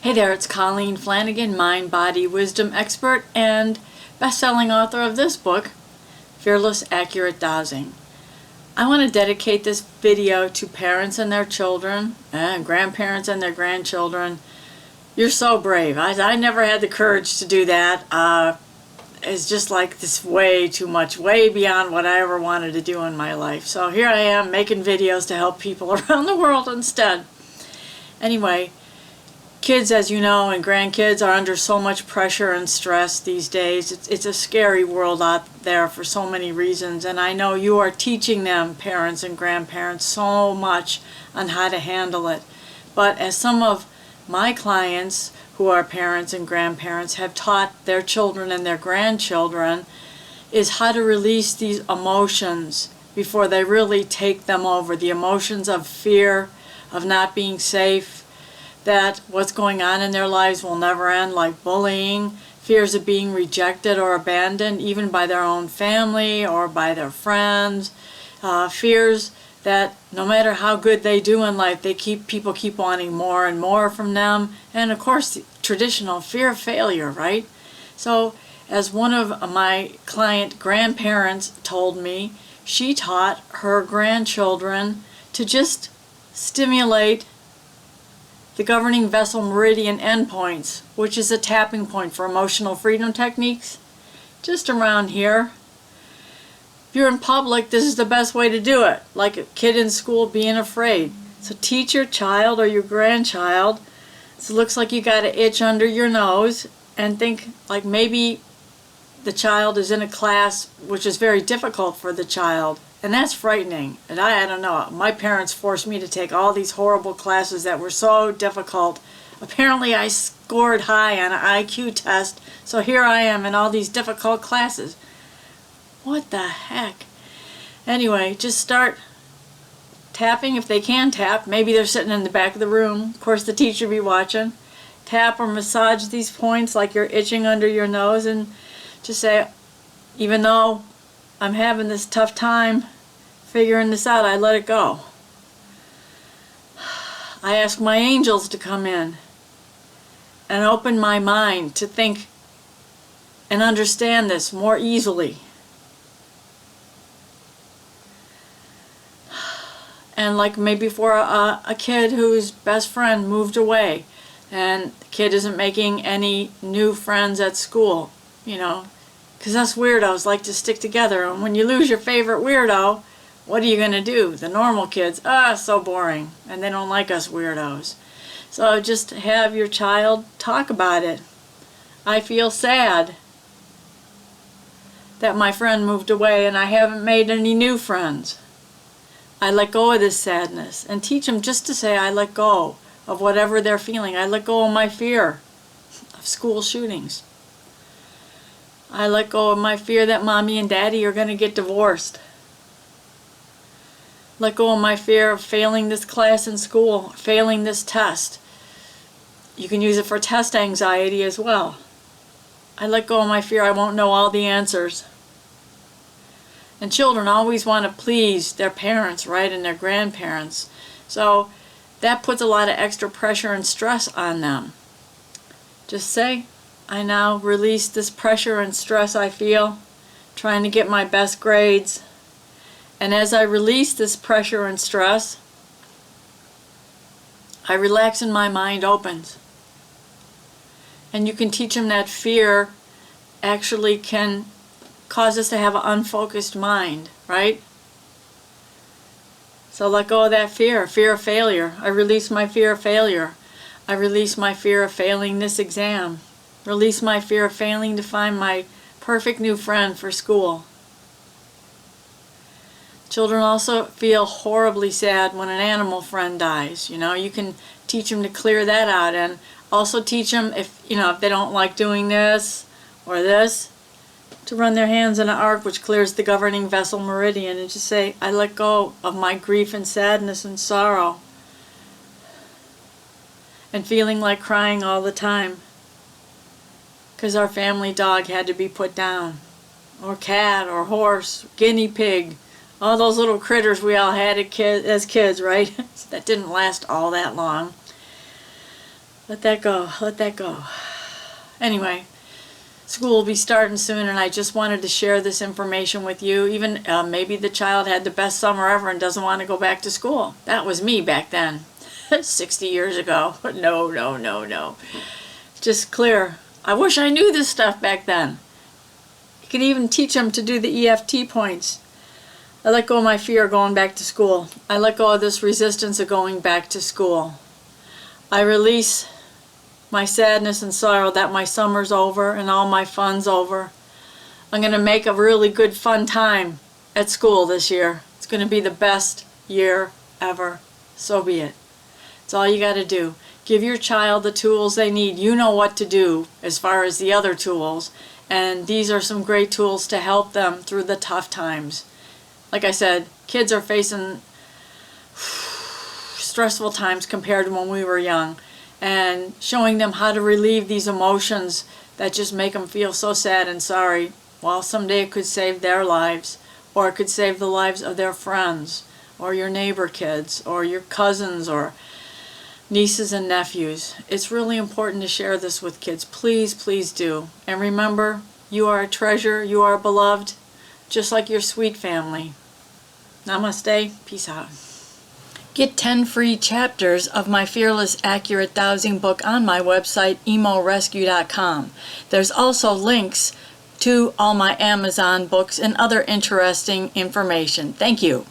Hey there, it's Colleen Flanagan, mind, body, wisdom expert and best-selling author of this book, Fearless, Accurate Dowsing. I want to dedicate this video to parents and their children, and grandparents and their grandchildren. You're so brave. I never had the courage to do that. It's just like this way too much, way beyond what I ever wanted to do in my life. So here I am making videos to help people around the world instead. Anyway, kids, as you know, and grandkids are under so much pressure and stress these days. It's a scary world out there for so many reasons, and I know you are teaching them, parents and grandparents, so much on how to handle it. But as some of my clients who are parents and grandparents have taught their children and their grandchildren, is how to release these emotions before they really take them over. The emotions of fear, of not being safe, that what's going on in their lives will never end, like bullying, fears of being rejected or abandoned, even by their own family or by their friends, fears that no matter how good they do in life, people keep wanting more and more from them, and of course the traditional fear of failure, right? So as one of my client grandparents told me, she taught her grandchildren to just stimulate the governing vessel meridian endpoints, which is a tapping point for emotional freedom techniques, just around here. If you're in public, this is the best way to do it, like a kid in school being afraid. So teach your child or your grandchild, so it looks like you got an itch under your nose, and think like maybe the child is in a class which is very difficult for the child. And that's frightening. And I don't know, my parents forced me to take all these horrible classes that were so difficult. Apparently I scored high on an IQ test, so here I am in all these difficult classes. What the heck? Anyway, just start tapping if they can tap. Maybe they're sitting in the back of the room. Of course the teacher will be watching. Tap or massage these points like you're itching under your nose, and just say, even though I'm having this tough time figuring this out, I let it go. I ask my angels to come in and open my mind to think and understand this more easily. And like maybe for a kid whose best friend moved away and the kid isn't making any new friends at school, you know, because us weirdos like to stick together, and when you lose your favorite weirdo, what are you going to do? The normal kids, so boring, and they don't like us weirdos. So just have your child talk about it. I feel sad that my friend moved away and I haven't made any new friends. I let go of this sadness, and teach them just to say, I let go of whatever they're feeling. I let go of my fear of school shootings. I let go of my fear that mommy and daddy are going to get divorced. Let go of my fear of failing this class in school, failing this test. You can use it for test anxiety as well. I let go of my fear I won't know all the answers. And children always want to please their parents, right, and their grandparents. So that puts a lot of extra pressure and stress on them. Just say, I now release this pressure and stress I feel, trying to get my best grades. And as I release this pressure and stress, I relax and my mind opens. And you can teach them that fear actually can cause us to have an unfocused mind, right? So let go of that fear of failure. I release my fear of failure. I release my fear of failing this exam. Release my fear of failing to find my perfect new friend for school. Children also feel horribly sad when an animal friend dies. You know, you can teach them to clear that out, and also teach them if they don't like doing this or this, to run their hands in an arc which clears the governing vessel meridian, and just say, I let go of my grief and sadness and sorrow and feeling like crying all the time because our family dog had to be put down, or cat, or horse, guinea pig, all those little critters we all had as kids, right? That didn't last all that long. Let that go. Let that go. Anyway, school will be starting soon, and I just wanted to share this information with you. Even maybe the child had the best summer ever and doesn't want to go back to school. That was me back then, 60 years ago. No, no, no, no. Just clear. I wish I knew this stuff back then. You can even teach them to do the EFT points. I let go of my fear of going back to school. I let go of this resistance of going back to school. I release my sadness and sorrow that my summer's over and all my fun's over. I'm going to make a really good fun time at school this year. It's going to be the best year ever. So be it. It's all you got to do. Give your child the tools they need. You know what to do as far as the other tools. And these are some great tools to help them through the tough times. Like I said, kids are facing stressful times compared to when we were young. And showing them how to relieve these emotions that just make them feel so sad and sorry. Well, someday it could save their lives. Or it could save the lives of their friends. Or your neighbor kids. Or your cousins. Or nieces and nephews. It's really important to share this with kids. Please, please do. And remember, you are a treasure. You are beloved. Just like your sweet family. Namaste. Peace out. Get 10 free chapters of my Fearless Accurate Dowsing book on my website, emorescue.com. There's also links to all my Amazon books and other interesting information. Thank you.